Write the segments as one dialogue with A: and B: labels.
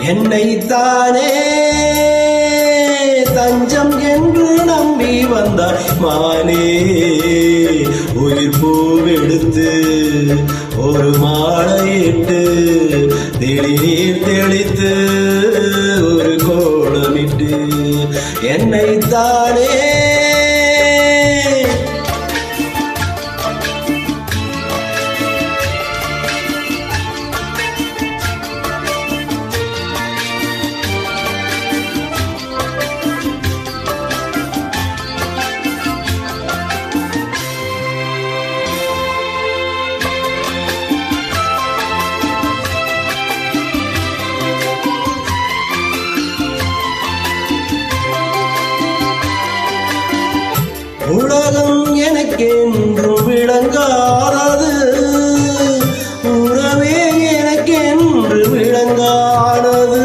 A: என்னைத்தானே தஞ்சம் என்று நம்பி வந்தாய் மானே. உயிர் பூவெடுத்து ஒரு மாலையிட்டு தெளிநீர் தெளித்து ஒரு கோலமிட்டு என்னைத்தானே உலகம் எனக்கென்று விளங்காதது, உறவே எனக்கென்று விளங்கானது.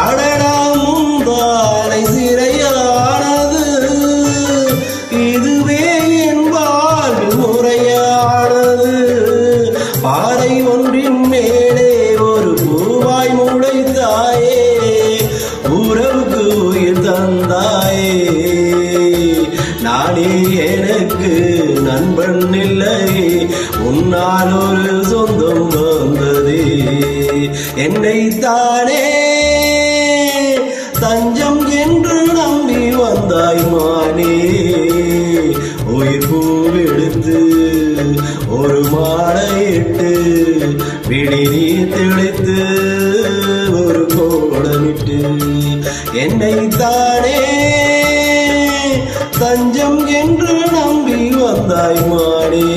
A: அடடா முந்தானை சிறையானது, இதுவே என் வாழ்வு முறையானது. பாறை ஒன்றின் மேலே ஒரு பூவாய் முளைத்தாயே, உறவுக்கு உயிர் தந்தாயே. நானே எனக்கு நண்பன் இல்லை, உன்னால் ஒரு சொந்தம் வந்ததே. என்னைத்தானே தஞ்சம் என்று நம்பி வந்தாய் மானே. உயிர் பூவெடுத்து ஒரு மாலையிட்டு விழிநீர் தெளித்து ஒரு கோலமிட்டு என்னைத்தானே தஞ்சம் என்று நம்பி வந்தாய் மானே.